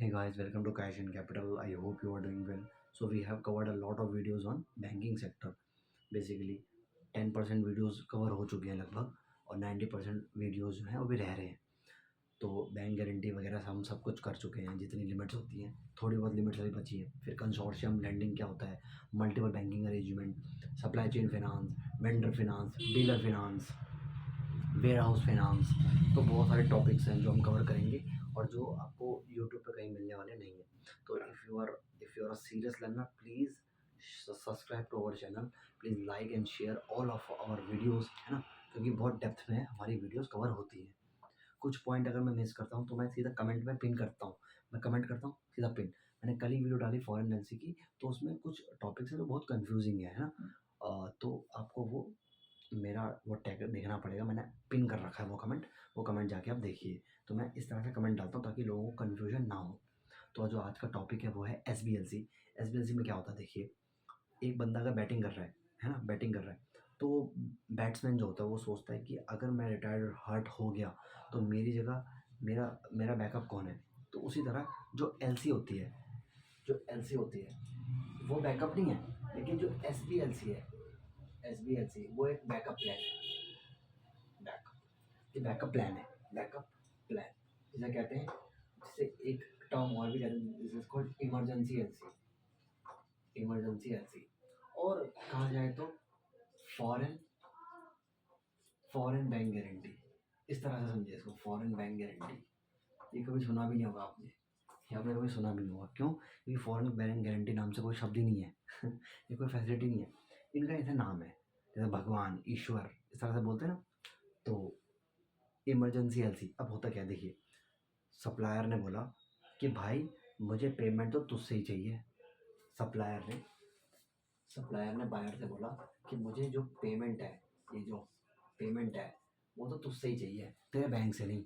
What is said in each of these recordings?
Hey guys, welcome to Cash and Capital. I hope you are doing well. So we have covered a lot of videos on banking sector. Basically 10% videos cover हो चुके हैं लगभग और 90% videos जो हैं वो भी रह रहे हैं। तो बैंक गारंटी वगैरह हम सब कुछ कर चुके हैं, जितनी लिमिट्स होती हैं थोड़ी बहुत लिमिट्स अभी बची है। फिर कंसोर्शियम लेंडिंग क्या होता है, multiple banking arrangement, supply chain finance, vendor finance, dealer finance, warehouse finance. तो बहुत सारे टॉपिक्स हैं जो हम कवर करेंगे और जो आपको यूट्यूब पे कहीं मिलने वाले नहीं हैं। तो if you are a serious learner, please subscribe to our channel, please like and share all of our videos, है ना। क्योंकि बहुत डेप्थ में हमारी वीडियोस कवर होती हैं। कुछ पॉइंट अगर मैं मिस करता हूँ तो मैं सीधा कमेंट में पिन करता हूँ। मैं कमेंट करता हूँ सीधा पिन। मैंने कल ही वीडियो डाली फॉरेन एलसी की, तो उसमें कुछ टॉपिक्स हैं जो बहुत कंफ्यूजिंग है ना। तो आपको वो मेरा वो टैग देखना पड़ेगा, मैंने पिन कर रखा है वो कमेंट जाके आप देखिए। तो मैं इस तरह से कमेंट डालता हूँ ताकि लोगों को कन्फ्यूजन ना हो। तो जो आज का टॉपिक है वो है एस बी एल सी में क्या होता है देखिए। एक बंदा अगर बैटिंग कर रहा है ना, बैटिंग कर रहा है, तो बैट्समैन जो होता है वो सोचता है कि अगर मैं रिटायर्ड हर्ट हो गया तो मेरी जगह मेरा मेरा बैकअप कौन है। तो उसी तरह जो एल सी होती है वो बैकअप नहीं है, लेकिन जो एस बी एल सी वो एक बैकअप प्लान है। बैकअप ये बैकअप प्लान है। बैकअप प्लान जिसे कहते हैं, जिसे एक टर्म और भी कहते हैं, this is called emergency LC. और कहा जाए तो फॉरेन फॉरेन बैंक गारंटी। इस तरह से समझिए इसको, फॉरेन बैंक गारंटी। ये कभी सुना भी नहीं होगा आपने, ये आपने कभी सुना भी नहीं होगा। क्यों? क्योंकि फॉरेन बैंक गारंटी नाम से कोई शब्द ही नहीं है। ये कोई फैसिलिटी नहीं है, इनका ऐसा नाम है जैसे भगवान, ईश्वर, इस तरह से बोलते हैं ना। तो इमरजेंसी एलसी अब होता क्या है देखिए। सप्लायर ने बोला कि भाई मुझे पेमेंट तो तुझसे ही चाहिए। सप्लायर ने सप्लायर ने बायर से बोला कि मुझे जो पेमेंट है, ये जो पेमेंट है वो तो तुझसे ही चाहिए, तेरे बैंक से नहीं।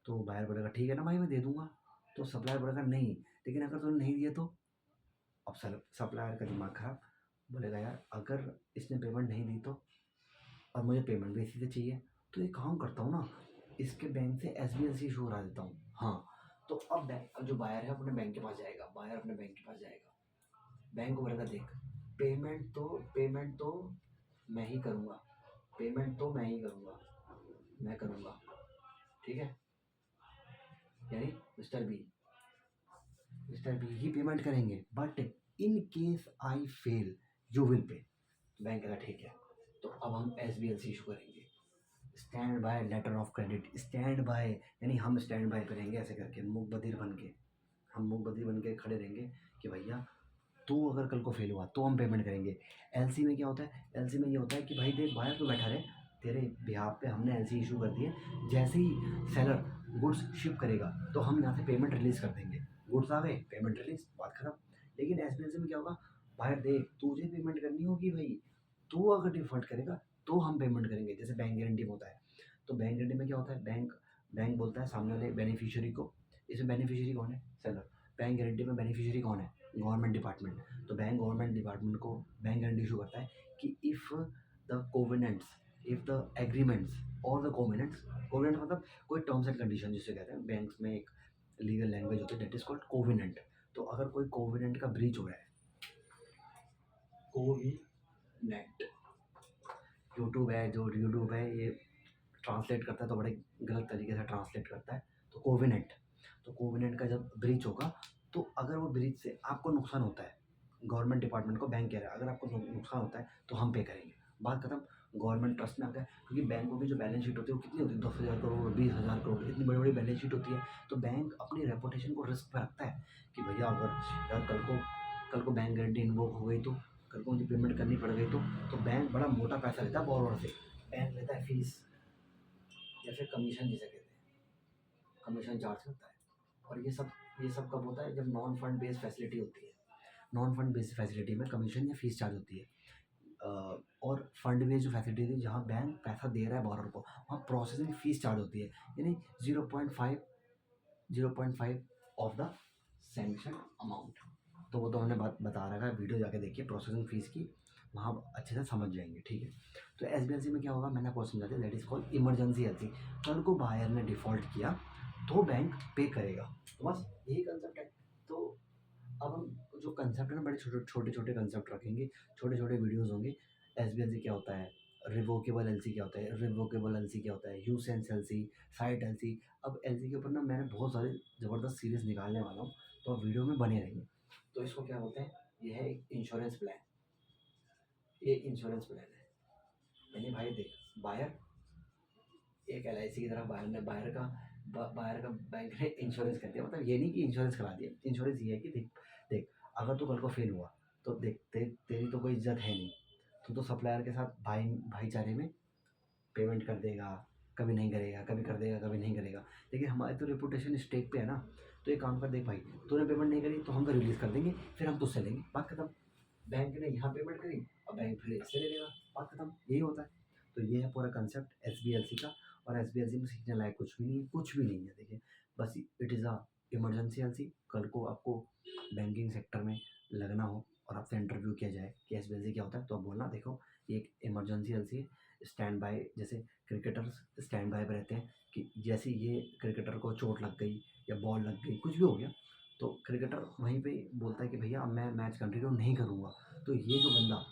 तो बायर बोलेगा ठीक है ना भाई, मैं दे दूंगा। तो सप्लायर बोलेगा नहीं, लेकिन अगर तूने नहीं दिया तो। अब सप्लायर का दिमाग खराब, बोलेगा यार अगर इसने पेमेंट नहीं दी तो, और मुझे पेमेंट भी इसी से चाहिए, तो एक काम करता हूँ ना, इसके बैंक से S B L C issue करा देता हूँ। हाँ। तो अब जो बायर है अपने बैंक के पास जाएगा, बायर अपने बैंक के पास जाएगा, बैंक को बोलेगा देख, पेमेंट तो मैं ही करूँगा, पेमेंट तो मैं ही करूँगा, मैं करूँगा, ठीक है। यानी मिस्टर बी ही पेमेंट करेंगे, but in case I fail you will pay. Bank कहेगा ठीक है। तो अब हम S B L C issue करेंगे, standby letter of credit. Standby यानी हम स्टैंड बाय पे रहेंगे, ऐसे करके मूक बधिर बन के, हम मूक बधिर बन के खड़े रहेंगे कि भैया तू अगर कल को फेल हुआ तो हम पेमेंट करेंगे। एलसी में क्या होता है, एलसी में ये होता है कि भाई देख बाहर तो बैठा रहे, तेरे बिहाफ पे हमने एलसी इशू कर दी है। जैसे ही सेलर गुड्स शिप करेगा तो हम यहाँ से पेमेंट रिलीज कर देंगे। गुड्स आ गए, पेमेंट रिलीज, बात खत्म। लेकिन एसबीएल में क्या होगा, बाहर देख तुझे पेमेंट करनी होगी भाई, तू अगर डिफॉल्ट करेगा तो हम पेमेंट करेंगे, जैसे बैंक गारंटी में होता है। तो बैंक गारंटी में क्या होता है, बैंक बैंक बोलता है सामने वाले बेनिफिशियरी को, इसमें बेनिफिशियरी कौन है, सेलर। बैंक गारंटी में बेनिफिशियरी कौन है, गवर्नमेंट डिपार्टमेंट। तो बैंक गवर्नमेंट डिपार्टमेंट को बैंक गारंटी इशू करता है कि इफ़ द एग्रीमेंट्स और द कोवेनेंट्स, कोवेनेंट मतलब कोई टर्म्स एंड कंडीशन जिसे कहते हैं, बैंक्स में एक लीगल लैंग्वेज होती है, दैट इज कॉल्ड कोवेनेंट। तो अगर कोई कोवेनेंट का ब्रीच हो रहा है, कोविनेंट, यूट्यूब है ये ट्रांसलेट करता है तो बड़े गलत तरीके से ट्रांसलेट करता है। तो कोविनेंट, तो कोविनेंट का जब ब्रीच होगा, तो अगर वो ब्रीच से आपको नुकसान होता है, गवर्नमेंट डिपार्टमेंट को बैंक कह रहा है अगर आपको नुकसान होता है तो हम पे करेंगे, बात खत्म। गवर्नमेंट ट्रस्ट में आ गया, क्योंकि बैंकों की जो बैलेंस शीट होती है वो कितनी होती है, 10,000 करोड़, 20,000 करोड़, इतनी बड़ी बड़ी बैलेंस शीट होती है। तो बैंक अपनी रेपुटेशन को रिस्क पे रखता है कि भैया अगर यार कल को बैंक गारंटी इन्वोक हो गई तो, कल को मुझे पेमेंट करनी पड़ गई तो बैंक बड़ा मोटा पैसा लेता है बॉरोवर से। बैंक लेता है फीस या फिर कमीशन जिसे कहते हैं, कमीशन चार्ज करता है। और ये सब कब होता है, जब नॉन फंड बेस्ड फैसिलिटी होती है। नॉन फंड बेस्ड फैसिलिटी में कमीशन या फीस चार्ज होती है। और फंड बेस्ड जो फैसिलिटी थी जहाँ बैंक पैसा दे रहा है बॉरोवर को, वहाँ प्रोसेसिंग फीस चार्ज होती है, यानी 0.5 ऑफ द सैंक्शन अमाउंट। तो वो तो हमने बता रखा है, वीडियो जाके देखिए प्रोसेसिंग फीस की, वहाँ आप अच्छे से समझ जाएंगे, ठीक है। तो एस बी एल सी में क्या होगा, मैंने आपको समझा दिया, that is called emergency L C. कल को बायर ने डिफ़ॉल्ट किया तो बैंक पे करेगा। तो बस यही कंसेप्ट है। तो अब हम जो कंसेप्ट है ना, बड़े छोटे छोटे कंसेप्ट रखेंगे, छोटे छोटे वीडियोस होंगे। एसबीएलसी क्या होता है, रिवोकेबल एलसी क्या होता है, रिवोकेबल एलसी क्या होता है, यूसेंस एलसी, साइट एलसी। अब एलसी के ऊपर ना मैंने बहुत सारे ज़बरदस्त सीरीज निकालने वाला हूँ, तो आप वीडियो में बने रहिए। तो इसको क्या बोलते हैं, ये है एक इंश्योरेंस प्लान। ये इंश्योरेंस प्लान है, यानी भाई देख, बायर एक एलआईसी की तरह बायर का बैंक ने इंश्योरेंस कर दिया। मतलब ये नहीं कि इंश्योरेंस करा दिया, इंश्योरेंस ये है कि देख देख, अगर तू कल को फेल हुआ तो देख तेरी तो कोई इज्जत है नहीं। तू तो सप्लायर के साथ भाईचारे में पेमेंट कर देगा, कभी नहीं करेगा, कभी कर देगा, कभी नहीं करेगा। लेकिन हमारी तो रेपुटेशन स्टेक पे है ना। तो एक काम कर, देख भाई, तूने पेमेंट नहीं करी तो हम तो रिलीज़ कर देंगे, फिर हम तुझसे लेंगे, बात खत्म। बैंक ने यहाँ पेमेंट करी और बैंक फिर इससे ले लेगा, बात खत्म। यही होता है। तो ये है पूरा कंसेप्ट एसबीएलसी का। और एसबीएलसी में सीखने लायक कुछ भी नहीं है, कुछ भी नहीं है। देखिए, बस it is a emergency LC. कल को आपको बैंकिंग सेक्टर में लगना हो और आपसे इंटरव्यू किया जाए कि एसबीएलसी क्या होता है, तो आप बोलना, देखो ये एक इमरजेंसी एलसी है। स्टैंड बाय, जैसे क्रिकेटर्स स्टैंड बाय पे रहते हैं कि जैसे ये क्रिकेटर को चोट लग गई या बॉल लग गई, कुछ भी हो गया, तो क्रिकेटर वहीं पे बोलता है कि भैया अब मैं मैच कंटिन्यू नहीं करूँगा। तो ये जो बंदा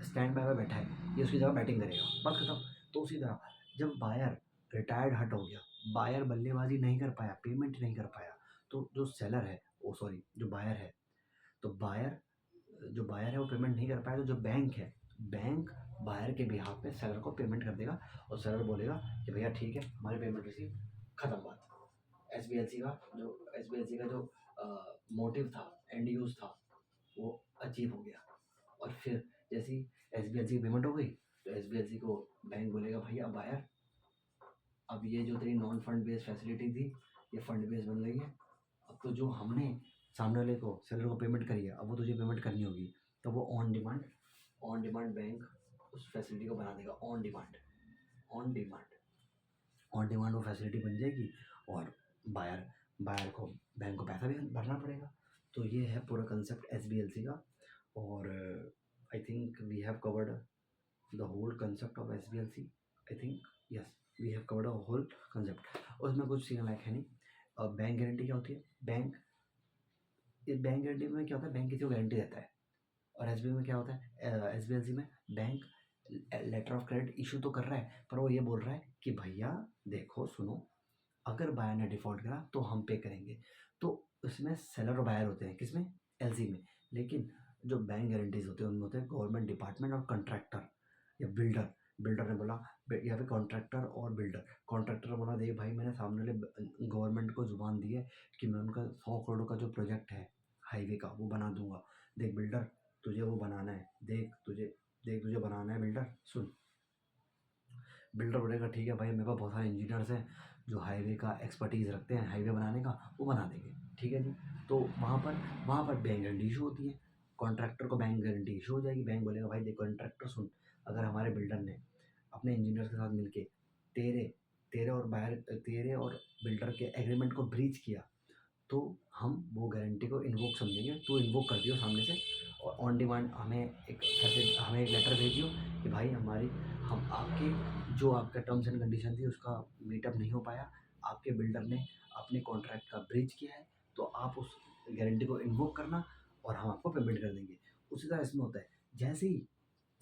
स्टैंड बाय में बैठा है, ये उसकी जगह बैटिंग करेगा, बात खत्म। तो उसी तरह जब बायर रिटायर्ड हट हो गया, बायर बल्लेबाजी नहीं कर पाया, पेमेंट नहीं कर पाया, तो जो सेलर है, ओ सॉरी, जो बायर है, तो बायर है वो पेमेंट नहीं कर पाया, तो जो बैंक है, बैंक बायर के बिहाफ पे सेलर को पेमेंट कर देगा। और सेलर बोलेगा कि भैया ठीक है, हमारी पेमेंट रिसीव, खत्म बात। एस बी एल सी का जो मोटिव था, एंड यूज था, वो अचीव हो गया। और फिर जैसी एस बी एल सी की पेमेंट हो गई, तो एस बी एल सी को बैंक बोलेगा भैया बायर, अब ये जो तेरी नॉन फंड बेस्ड फैसिलिटी थी, ये फंड बेस्ड बन गई है। अब तो जो हमने सामने वाले को, सेलर को पेमेंट करी है, अब वो तुझे पेमेंट करनी होगी। तो वो ऑन डिमांड बैंक उस फैसिलिटी को बना देगा। ऑन डिमांड वो फैसिलिटी बन जाएगी। और बायर बायर को, बैंक को पैसा भी भरना पड़ेगा। तो ये है पूरा concept S B L C का। और I think we have covered the whole concept of S B L C. I think yes, we have covered a whole concept. और इसमें कुछ सीखने लायक है नहीं। बैंक गारंटी क्या होती है, बैंक गारंटी में क्या होता है, बैंक किसी को गारंटी देता है। और एस में क्या होता है, एस बी एल सी में bank letter of credit issue तो कर रहा है, पर वो ये बोल रहा है कि भैया देखो सुनो, अगर बायर ने डिफ़ॉल्ट करा तो हम पे करेंगे। तो उसमें सेलर और बायर होते हैं, किसमें, एलसी में। लेकिन जो बैंक गारंटीज होते हैं उनमें होते हैं गवर्नमेंट डिपार्टमेंट और कॉन्ट्रैक्टर या बिल्डर। बिल्डर ने बोला, यहाँ पे कॉन्ट्रैक्टर और बिल्डर। कॉन्ट्रैक्टर ने बोला, देख भाई, मैंने सामने वाले गवर्नमेंट को जुबान दी है कि मैं उनका 100 करोड़ का जो प्रोजेक्ट है हाईवे का, वो बना दूंगा। देख बिल्डर, तुझे वो बनाना है, देख तुझे बनाना है बिल्डर, सुन। बिल्डर बोलेगा ठीक है भाई, मेरे पास बहुत सारे इंजीनियर्स हैं जो हाईवे का एक्सपर्टीज़ रखते हैं, हाईवे बनाने का, वो बना देंगे, ठीक है जी। तो वहाँ पर बैंक गारंटी इशू होती है। कॉन्ट्रैक्टर को बैंक गारंटी इशू हो जाएगी। बैंक बोलेगा भाई देख कॉन्ट्रैक्टर सुन, अगर हमारे बिल्डर ने अपने इंजीनियर्स के साथ मिलके तेरे तेरे और बिल्डर के एग्रीमेंट को ब्रीच किया, तो हम वो गारंटी को इन्वोक समझेंगे। तो इन्वोक कर दियो सामने से, और ऑन डिमांड हमें एक लेटर भेजियो कि भाई हम आपके जो आपका टर्म्स एंड कंडीशन थी उसका मीटअप नहीं हो पाया, आपके बिल्डर ने अपने कॉन्ट्रैक्ट का ब्रीच किया है, तो आप उस गारंटी को इन्वोक करना और हम आपको पेमेंट कर देंगे। उसी तरह इसमें होता है, जैसे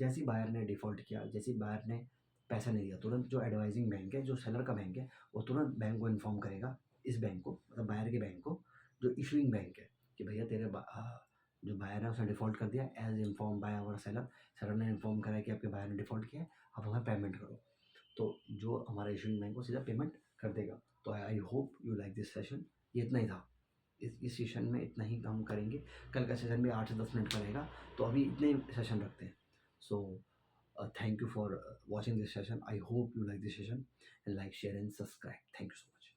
ही बायर ने डिफ़ॉल्ट किया, जैसे ही बायर ने पैसा नहीं दिया, तुरंत जो एडवाइजिंग बैंक है, जो सेलर का बैंक है, वो तुरंत बैंक को इन्फॉर्म करेगा, इस बैंक को, मतलब बायर के बैंक को, जो इशूइंग बैंक है, कि भैया जो बायर है उसने डिफ़ॉल्ट कर दिया, as inform by our seller. Seller ने इन्फॉर्म करा है कि आपके बायर ने डिफ़ॉल्ट किया है, अब हमें पेमेंट करो। तो जो हमारा इशूइंग बैंक वो सीधा पेमेंट कर देगा। तो I hope you like this session. ये इतना ही था, इस सेशन में इतना ही काम करेंगे। कल का सेशन भी 8 से 10 मिनट का रहेगा, तो अभी इतने ही सेशन रखते हैं। सो thank you for watching this session. I hope you like this session, and like, share and subscribe. Thank you so much.